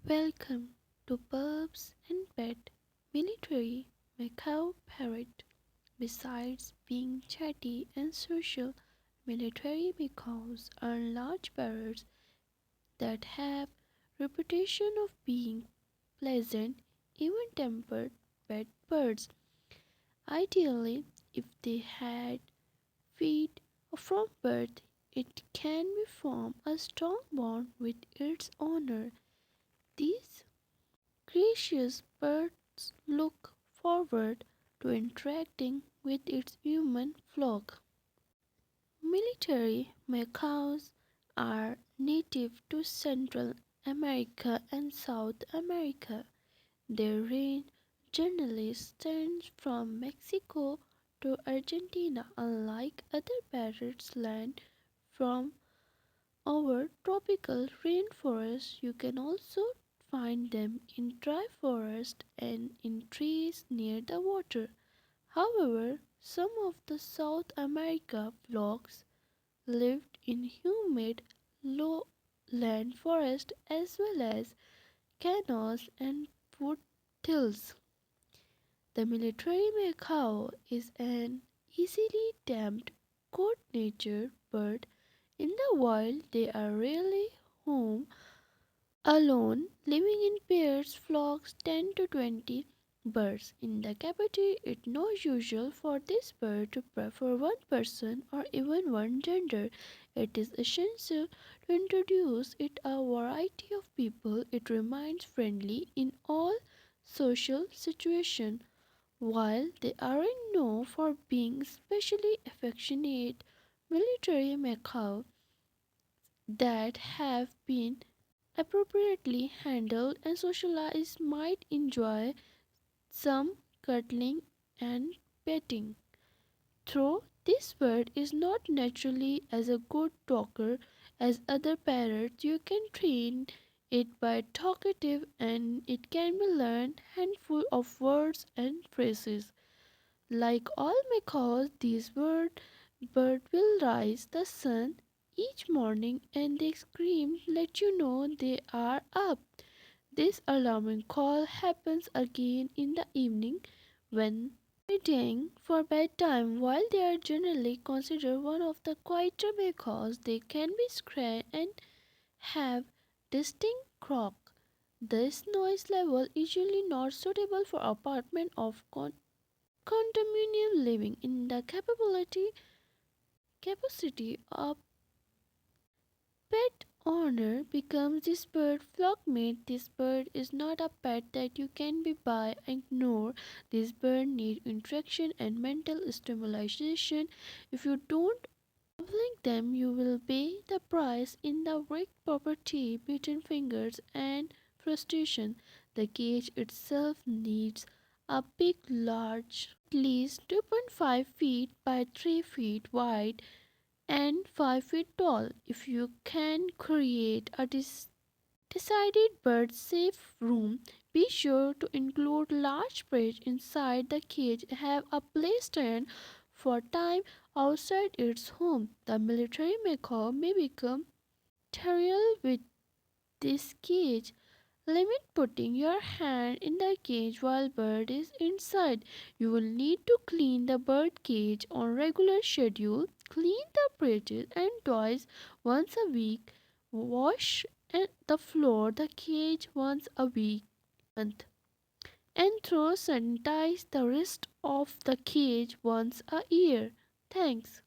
Welcome to Pups and Pet Military Macaw Parrot. Besides being chatty and social, military macaws are large parrots that have reputation of being pleasant, even-tempered pet birds. Ideally, if they had feet from birth, it can be form a strong bond with its owner. These gracious birds look forward to interacting with its human flock. Military macaws are native to Central America and South America. Their range generally extends from Mexico to Argentina. Unlike other parrots land from over tropical rainforests, you can also find them in dry forest and in trees near the water. However, some of the South America flocks lived in humid lowland forest as well as canyons and foothills. The military macaw is an easily tamed, good-natured bird. In the wild, they are rarely home alone, living in pairs, flocks 10 to 20 birds. In the captivity, it's not usual for this bird to prefer one person or even one gender. It is essential to introduce it a variety of people. It remains friendly in all social situations. While they aren't known for being especially affectionate, military macaws that have been appropriately handled and socialized might enjoy some cuddling and petting. Though this bird is not naturally as a good talker as other parrots, you can train it by talkative and it can be learned handful of words and phrases. Like all macaws, bird will rise the sun each morning and they scream let you know they are up. This alarming call happens again in the evening when waiting for bedtime. While they are generally considered one of the quieter macaws, they can be scary and have distinct croak. This noise level is usually not suitable for apartment of condominium living. In the capacity of pet owner becomes this bird flockmate. This bird is not a pet that you can be buy and ignore. This bird need interaction and mental stimulation. If you don't link them, you will pay the price in the wrecked property, beaten fingers, and frustration. The cage itself needs a big, large, at least 2.5 feet by 3 feet wide and 5 feet tall. If you can create a decided bird safe room, be sure to include large bridge inside the cage. Have a play stand for time outside its home. The military macaw may become terrible with this cage. Limit putting your hand in the cage while bird is inside. You will need to clean the bird cage on regular schedule. Clean the bridges and toys once a week. Wash the floor, the cage once a week. Month. And throw sanitize the rest of the cage once a year. Thanks.